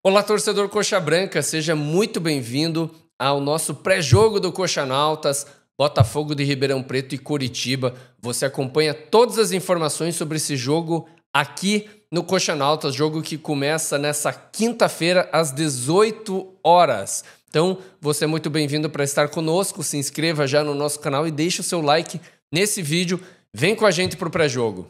Olá, torcedor Coxa Branca, seja muito bem-vindo ao nosso pré-jogo do Coxanautas, Botafogo de Ribeirão Preto e Coritiba. Você acompanha todas as informações sobre esse jogo aqui no Coxanautas, jogo que começa nessa quinta-feira às 18 horas. Então, você é muito bem-vindo para estar conosco, se inscreva já no nosso canal e deixe o seu like nesse vídeo. Vem com a gente para o pré-jogo.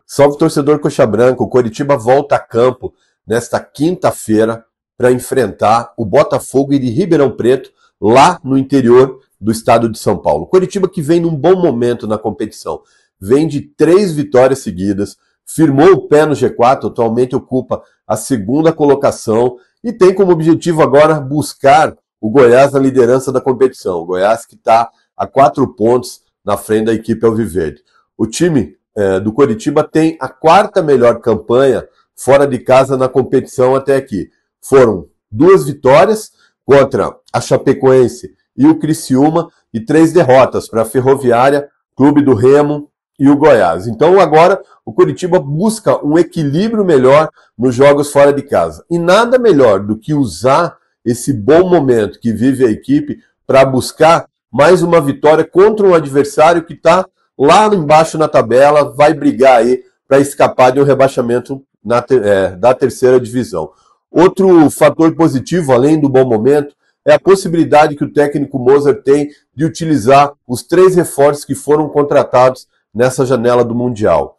Salve, torcedor Coxa Branca, o Coritiba volta a campo nesta quinta-feira para enfrentar o Botafogo de Ribeirão Preto, lá no interior do estado de São Paulo. Coritiba que vem num bom momento na competição, vem de 3 vitórias seguidas, firmou o pé no G4, atualmente ocupa a segunda colocação e tem como objetivo agora buscar o Goiás na liderança da competição. O Goiás que está a 4 pontos na frente da equipe alviverde. O time do Coritiba tem a 4ª melhor campanha fora de casa na competição até aqui. Foram 2 vitórias contra a Chapecoense e o Criciúma e 3 derrotas para a Ferroviária, Clube do Remo e o Goiás. Então agora o Coritiba busca um equilíbrio melhor nos jogos fora de casa. E nada melhor do que usar esse bom momento que vive a equipe para buscar mais uma vitória contra um adversário que está lá embaixo na tabela, vai brigar aí para escapar de um rebaixamento da terceira divisão. Outro fator positivo, além do bom momento, é a possibilidade que o técnico Moser tem de utilizar os 3 reforços que foram contratados nessa janela do Mundial.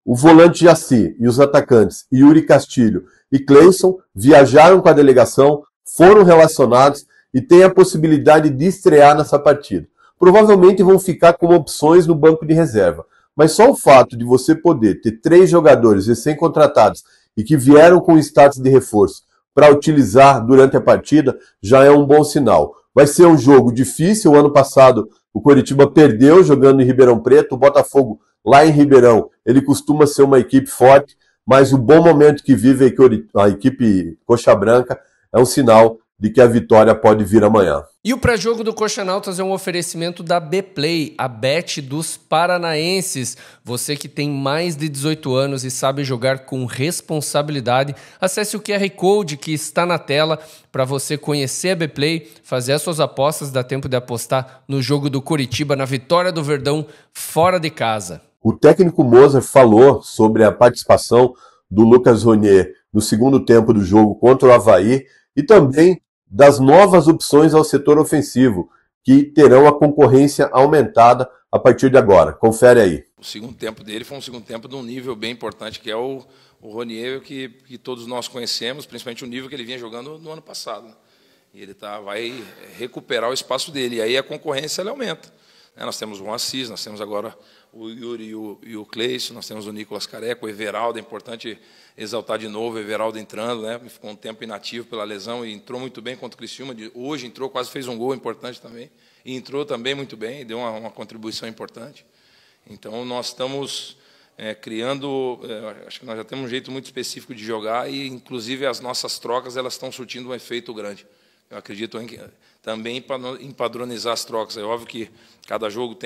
O volante Jaci e os atacantes Yuri Castilho e Cleison viajaram com a delegação, foram relacionados e têm a possibilidade de estrear nessa partida. Provavelmente vão ficar como opções no banco de reserva. Mas só o fato de você poder ter 3 jogadores recém-contratados e que vieram com status de reforço para utilizar durante a partida já é um bom sinal. Vai ser um jogo difícil. O ano passado o Coritiba perdeu jogando em Ribeirão Preto. O Botafogo lá em Ribeirão, ele costuma ser uma equipe forte, mas o bom momento que vive a equipe Coxa Branca é um sinal de que a vitória pode vir amanhã. E o pré-jogo do Coxanautas é um oferecimento da Bplay, a bet dos paranaenses. Você que tem mais de 18 anos e sabe jogar com responsabilidade, acesse o QR Code que está na tela para você conhecer a Bplay, fazer as suas apostas, dá tempo de apostar no jogo do Coritiba, na vitória do Verdão fora de casa. O técnico Moser falou sobre a participação do Lucas Ronier no segundo tempo do jogo contra o Avaí e também das novas opções ao setor ofensivo, que terão a concorrência aumentada a partir de agora. Confere aí. O segundo tempo dele foi um segundo tempo de um nível bem importante, que é o Ronier, que todos nós conhecemos, principalmente o nível que ele vinha jogando no ano passado. E ele vai recuperar o espaço dele, e aí a concorrência ela aumenta. Nós temos o Juan Assis, nós temos agora o Yuri e o Cleison, nós temos o Nicolas Careca, o Everaldo, é importante exaltar de novo o Everaldo entrando, né? Ficou um tempo inativo pela lesão e entrou muito bem contra o Criciúma, hoje entrou, quase fez um gol importante também, e entrou também muito bem, deu uma contribuição importante. Então nós estamos criando, acho que nós já temos um jeito muito específico de jogar e inclusive as nossas trocas elas estão surtindo um efeito grande. Eu acredito também em padronizar as trocas. É óbvio que cada jogo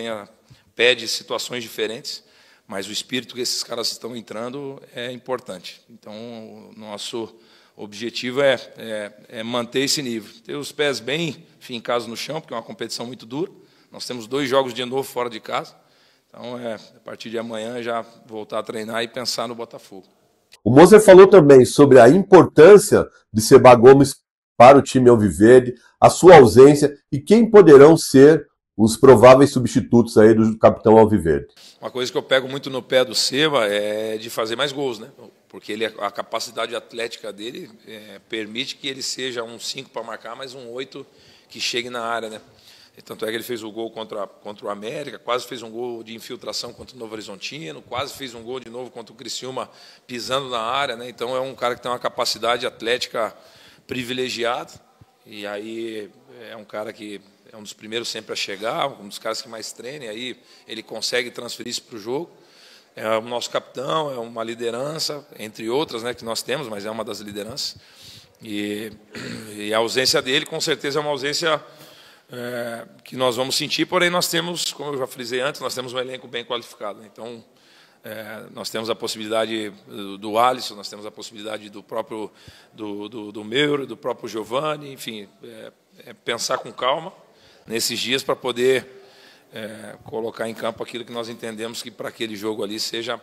pede situações diferentes, mas o espírito que esses caras estão entrando é importante. Então, o nosso objetivo é manter esse nível. Ter os pés bem fincados no chão, porque é uma competição muito dura. Nós temos 2 jogos de novo fora de casa. Então, a partir de amanhã, já voltar a treinar e pensar no Botafogo. O Moser falou também sobre a importância de Seba Gomes para o time alviverde, a sua ausência e quem poderão ser os prováveis substitutos aí do capitão alviverde. Uma coisa que eu pego muito no pé do Seba é de fazer mais gols, né? Porque a capacidade atlética dele permite que ele seja um 5 para marcar, mas um 8 que chegue na área, né? Tanto é que ele fez o gol contra o América, quase fez um gol de infiltração contra o Novo Horizontino, quase fez um gol de novo contra o Criciúma, pisando na área, né? Então é um cara que tem uma capacidade atlética privilegiada, e aí é um cara que é um dos primeiros sempre a chegar, um dos caras que mais treina, e aí ele consegue transferir isso para o jogo. É o nosso capitão, é uma liderança, entre outras, né, que nós temos, mas é uma das lideranças. E a ausência dele, com certeza, é uma ausência que nós vamos sentir, porém nós temos, como eu já frisei antes, nós temos um elenco bem qualificado. Então, nós temos a possibilidade do Alisson, nós temos a possibilidade do próprio do Meurer, do próprio Giovani, enfim, pensar com calma nesses dias para poder colocar em campo aquilo que nós entendemos que para aquele jogo ali seja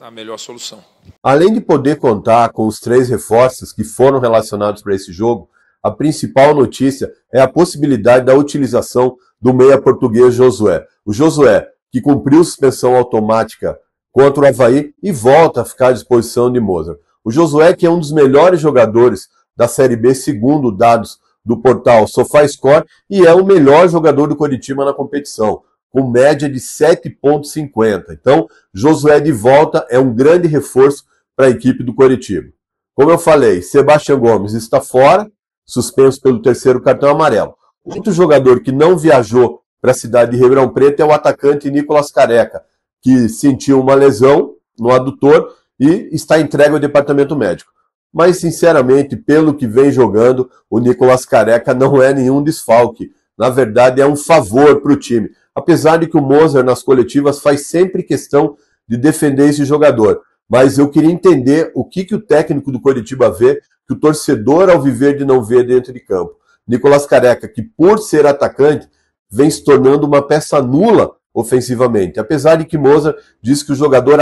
a melhor solução. Além de poder contar com os 3 reforços que foram relacionados para esse jogo, a principal notícia é a possibilidade da utilização do meia português Josué. O Josué, que cumpriu suspensão automática contra o Avaí e volta a ficar à disposição de Mozart. O Josué, que é um dos melhores jogadores da Série B, segundo dados do portal SofaScore, e é o melhor jogador do Coritiba na competição, com média de 7,50. Então, Josué de volta é um grande reforço para a equipe do Coritiba. Como eu falei, Sebastião Gomes está fora, suspenso pelo 3º cartão amarelo. Outro jogador que não viajou para a cidade de Ribeirão Preto é o atacante Nicolas Careca, que sentiu uma lesão no adutor e está entregue ao departamento médico. Mas, sinceramente, pelo que vem jogando, o Nicolas Careca não é nenhum desfalque. Na verdade, é um favor para o time. Apesar de que o Mozart, nas coletivas, faz sempre questão de defender esse jogador. Mas eu queria entender o que o técnico do Coritiba vê, que o torcedor alviverde não vê dentro de campo. Nicolas Careca, que por ser atacante, vem se tornando uma peça nula ofensivamente. Apesar de que Mozart diz que o jogador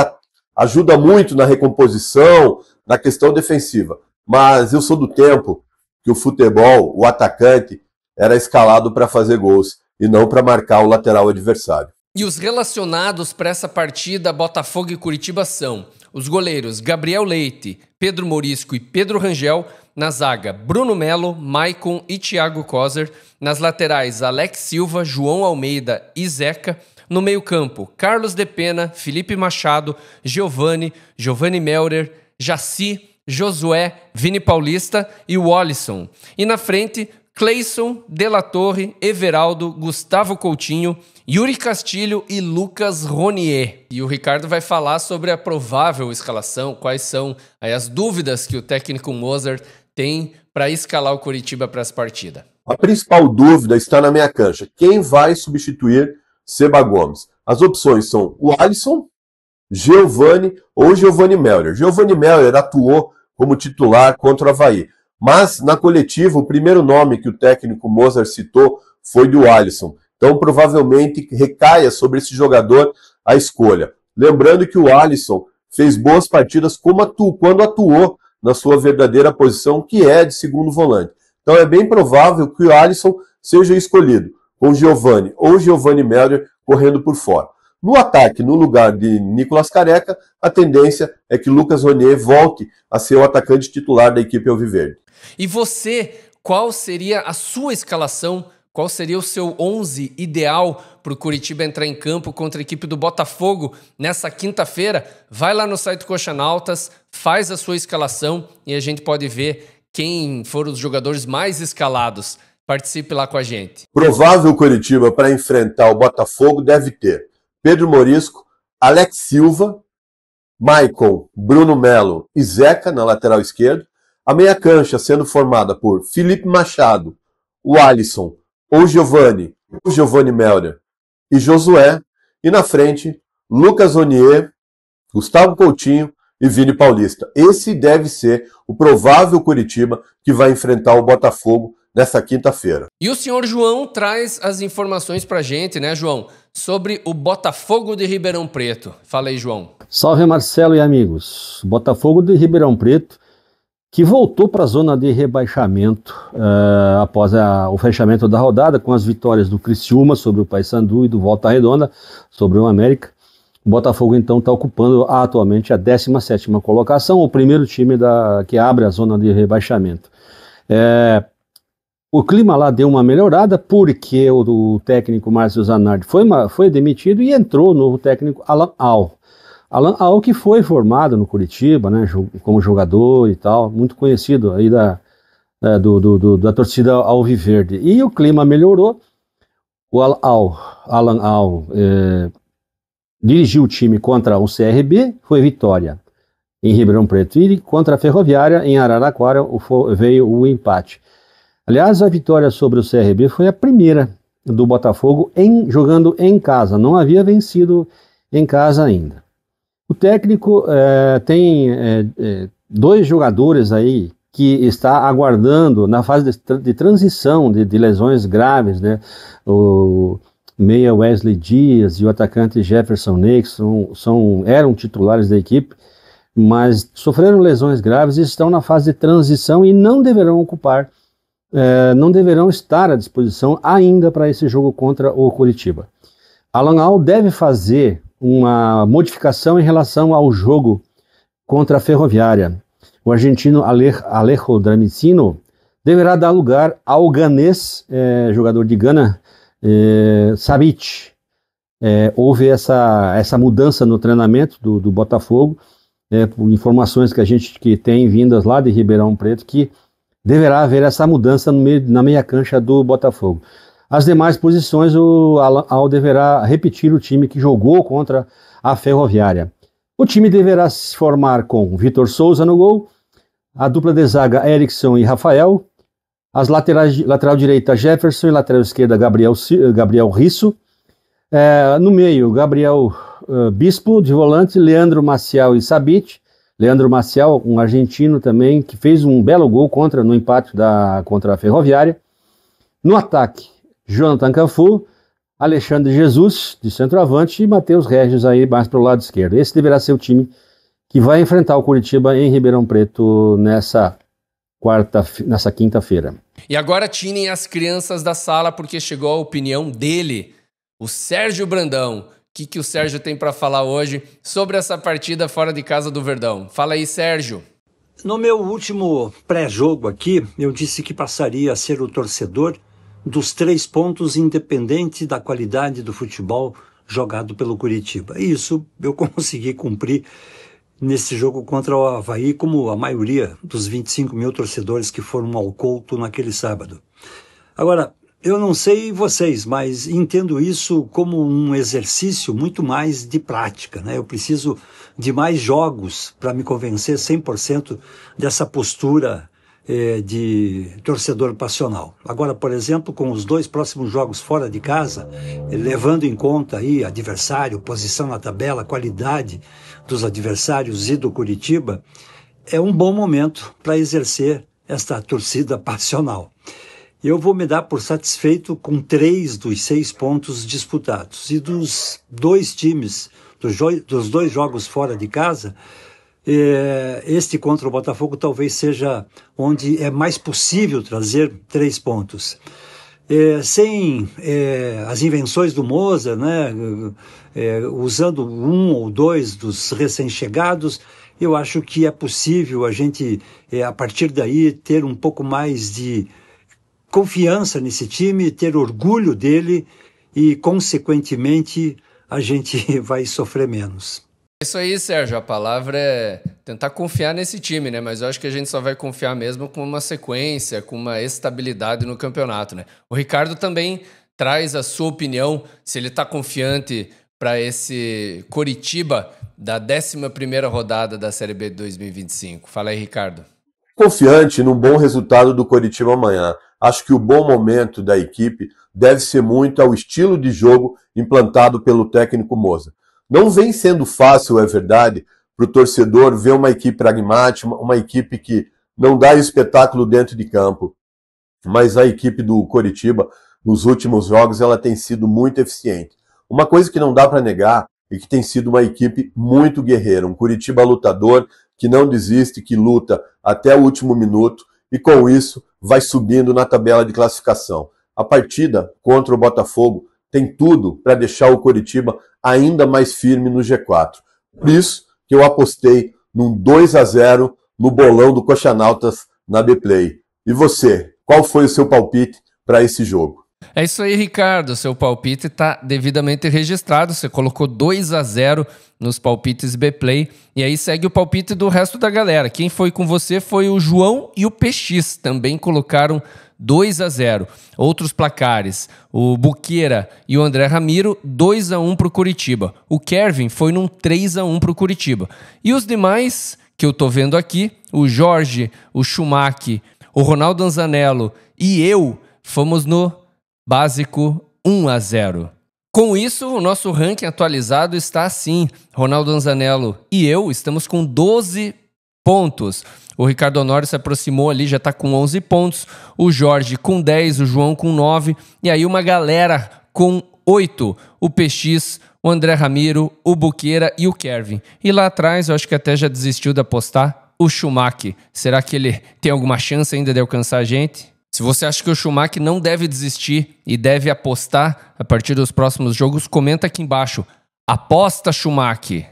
ajuda muito na recomposição, na questão defensiva. Mas eu sou do tempo que o futebol, o atacante, era escalado para fazer gols e não para marcar o lateral adversário. E os relacionados para essa partida Botafogo e Coritiba são os goleiros Gabriel Leite, Pedro Morisco e Pedro Rangel, na zaga Bruno Melo, Maicon e Thiago Coser, nas laterais Alex Silva, João Almeida e Zeca, no meio-campo Carlos de Pena, Felipe Machado, Giovani Meurer, Jaci, Josué, Vini Paulista e o Alisson. E na frente, Cleison, De La Torre, Everaldo, Gustavo Coutinho, Yuri Castilho e Lucas Ronier. E o Ricardo vai falar sobre a provável escalação, quais são aí as dúvidas que o técnico Mozart tem para escalar o Coritiba para essa partida. A principal dúvida está na minha cancha. Quem vai substituir Seba Gomes? As opções são o Alisson, Giovani ou Giovani Meurer. Giovani Meurer atuou como titular contra o Avaí, mas na coletiva o primeiro nome que o técnico Mozart citou foi do Alisson. Então provavelmente recaia sobre esse jogador a escolha. Lembrando que o Alisson fez boas partidas quando atuou na sua verdadeira posição, que é de segundo volante. Então é bem provável que o Alisson seja escolhido, com Giovani ou Giovani Meurer correndo por fora. No ataque, no lugar de Nicolas Careca, a tendência é que Lucas Ronier volte a ser o atacante titular da equipe alviverde. E você, qual seria a sua escalação? Qual seria o seu 11 ideal para o Coritiba entrar em campo contra a equipe do Botafogo nessa quinta-feira? Vai lá no site Coxanautas, faz a sua escalação e a gente pode ver quem foram os jogadores mais escalados. Participe lá com a gente. Provável Coritiba para enfrentar o Botafogo deve ter Pedro Morisco, Alex Silva, Maicon, Bruno Melo e Zeca na lateral esquerda. A meia cancha sendo formada por Felipe Machado, o Alisson, ou Giovani Meurer e Josué. E na frente, Lucas Ronier, Gustavo Coutinho e Vini Paulista. Esse deve ser o provável Coritiba que vai enfrentar o Botafogo nessa quinta-feira. E o senhor João traz as informações pra gente, né, João? Sobre o Botafogo de Ribeirão Preto. Fala aí, João. Salve, Marcelo e amigos. Botafogo de Ribeirão Preto, que voltou para a zona de rebaixamento após o fechamento da rodada, com as vitórias do Criciúma sobre o Paysandu e do Volta Redonda sobre o América. O Botafogo, então, está ocupando atualmente a 17ª colocação, o primeiro time que abre a zona de rebaixamento. O clima lá deu uma melhorada porque o técnico Márcio Zanardi foi demitido e entrou o novo técnico Alan Al. Alan Al, que foi formado no Curitiba, né, como jogador e tal, muito conhecido aí da torcida alviverde. E o clima melhorou. O Alan Al dirigiu o time contra o CRB, foi vitória em Ribeirão Preto, e contra a Ferroviária em Araraquara veio o empate. Aliás, a vitória sobre o CRB foi a primeira do Botafogo jogando em casa, não havia vencido em casa ainda. O técnico tem dois jogadores aí que está aguardando na fase de transição de lesões graves, né? O meia Wesley Dias e o atacante Jefferson Nixon eram titulares da equipe, mas sofreram lesões graves e estão na fase de transição e não deverão estar à disposição ainda para esse jogo contra o Curitiba. Alan Al deve fazer uma modificação em relação ao jogo contra a Ferroviária. O argentino Alejo Dramicino deverá dar lugar ao ganês, jogador de Gana, Savic. Houve essa mudança no treinamento do Botafogo, por informações que a gente tem vindas lá de Ribeirão Preto, que deverá haver essa mudança na meia cancha do Botafogo. As demais posições, o Alan Al deverá repetir o time que jogou contra a Ferroviária. O time deverá se formar com Vitor Souza no gol, a dupla de zaga Erickson e Rafael, as lateral direita Jefferson e lateral esquerda Gabriel Risso, no meio Gabriel Bispo de volante, Leandro Maciel e Sabic. Leandro Maciel, um argentino também, que fez um belo gol no empate contra a Ferroviária. No ataque, Jonathan Cafu, Alexandre Jesus, de centroavante, e Matheus Regis aí mais para o lado esquerdo. Esse deverá ser o time que vai enfrentar o Curitiba em Ribeirão Preto nessa quinta-feira. E agora tirem as crianças da sala, porque chegou a opinião dele, o Sérgio Brandão. O que o Sérgio tem para falar hoje sobre essa partida fora de casa do Verdão? Fala aí, Sérgio. No meu último pré-jogo aqui, eu disse que passaria a ser o torcedor dos 3 pontos, independente da qualidade do futebol jogado pelo Curitiba. E isso eu consegui cumprir nesse jogo contra o Avaí, como a maioria dos 25 mil torcedores que foram ao Couto naquele sábado. Agora, eu não sei vocês, mas entendo isso como um exercício muito mais de prática, né? Eu preciso de mais jogos para me convencer 100% dessa postura de torcedor passional. Agora, por exemplo, com os 2 próximos jogos fora de casa, levando em conta aí adversário, posição na tabela, qualidade dos adversários e do Curitiba, é um bom momento para exercer esta torcida passional. Eu vou me dar por satisfeito com 3 dos 6 pontos disputados. E dos 2 times, dos 2 jogos fora de casa, este contra o Botafogo talvez seja onde é mais possível trazer 3 pontos. Sem as invenções do Moza, né, usando 1 ou 2 dos recém-chegados, eu acho que é possível a gente, a partir daí, ter um pouco mais de confiança nesse time, ter orgulho dele e, consequentemente, a gente vai sofrer menos. Isso aí, Sérgio, a palavra é tentar confiar nesse time, né? Mas eu acho que a gente só vai confiar mesmo com uma sequência, com uma estabilidade no campeonato, né? O Ricardo também traz a sua opinião, se ele está confiante para esse Coritiba da 11ª rodada da Série B de 2025. Fala aí, Ricardo. Confiante num bom resultado do Coritiba amanhã. Acho que o bom momento da equipe deve ser muito ao estilo de jogo implantado pelo técnico Moza. Não vem sendo fácil, é verdade, para o torcedor ver uma equipe pragmática, uma equipe que não dá espetáculo dentro de campo. Mas a equipe do Coritiba, nos últimos jogos, ela tem sido muito eficiente. Uma coisa que não dá para negar é que tem sido uma equipe muito guerreira, um Coritiba lutador, que não desiste, que luta até o último minuto e com isso vai subindo na tabela de classificação. A partida contra o Botafogo tem tudo para deixar o Coritiba ainda mais firme no G4. Por isso que eu apostei num 2-0 no bolão do Coxanautas na Bplay. E você, qual foi o seu palpite para esse jogo? É isso aí, Ricardo. Seu palpite está devidamente registrado. Você colocou 2-0 nos palpites Bplay. E aí segue o palpite do resto da galera. Quem foi com você foi o João e o PX. Também colocaram 2-0. Outros placares: o Buqueira e o André Ramiro, 2-1 para o Curitiba. O Kevin foi num 3-1 para o Curitiba. E os demais que eu tô vendo aqui, o Jorge, o Schumacher, o Ronaldo Anzanello e eu, fomos no básico 1-0. Com isso, o nosso ranking atualizado está assim. Ronaldo Anzanello e eu estamos com 12 pontos. O Ricardo Honório se aproximou ali, já está com 11 pontos. O Jorge com 10, o João com 9. E aí uma galera com 8. O PX, o André Ramiro, o Buqueira e o Kevin. E lá atrás, eu acho que até já desistiu de apostar, o Schumacher. Será que ele tem alguma chance ainda de alcançar a gente? Se você acha que o Schumacher não deve desistir e deve apostar a partir dos próximos jogos, comenta aqui embaixo. Aposta, Schumacher!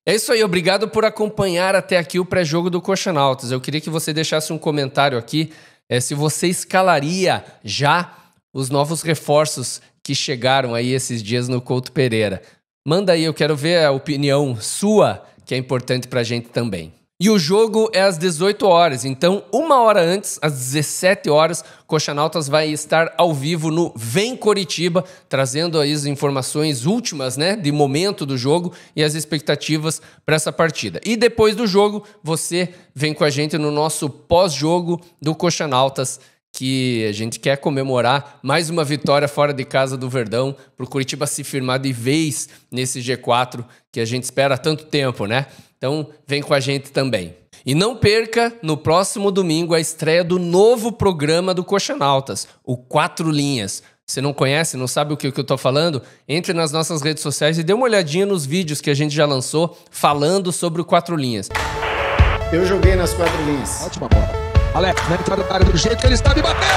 É isso aí, obrigado por acompanhar até aqui o pré-jogo do Coxanautas. Eu queria que você deixasse um comentário aqui se você escalaria já os novos reforços que chegaram aí esses dias no Couto Pereira. Manda aí, eu quero ver a opinião sua, que é importante pra gente também. E o jogo é às 18 horas, então 1 hora antes, às 17 horas, Coxanautas vai estar ao vivo no Vem Coritiba, trazendo aí as informações últimas, né, de momento do jogo e as expectativas para essa partida. E depois do jogo, você vem com a gente no nosso pós-jogo do Coxanautas, que a gente quer comemorar mais uma vitória fora de casa do Verdão, para o Curitiba se firmar de vez nesse G4, que a gente espera há tanto tempo, né? Então, vem com a gente também. E não perca, no próximo domingo, a estreia do novo programa do Coxanautas, o 4 Linhas. Você não conhece, não sabe o que eu tô falando? Entre nas nossas redes sociais e dê uma olhadinha nos vídeos que a gente já lançou falando sobre o 4 Linhas. Eu joguei nas 4 linhas. Ótima bola. Alex, na entrada da área do jeito que ele está, me bateu!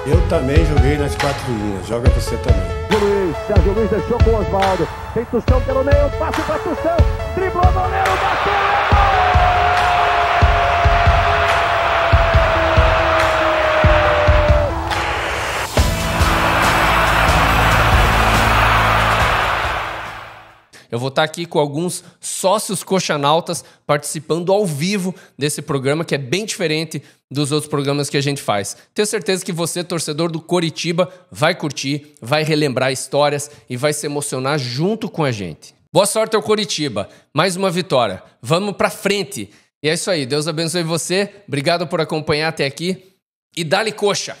Eu também joguei nas 4 linhas. Joga você também. Sérgio Luiz deixou com o Osvaldo. Tem Tução pelo meio, passe para Tução. Driblou o goleiro, bateu! Eu vou estar aqui com alguns sócios coxanautas participando ao vivo desse programa, que é bem diferente dos outros programas que a gente faz. Tenho certeza que você, torcedor do Coritiba, vai curtir, vai relembrar histórias e vai se emocionar junto com a gente. Boa sorte ao Coritiba. Mais uma vitória. Vamos pra frente. E é isso aí. Deus abençoe você. Obrigado por acompanhar até aqui. E dá-lhe coxa!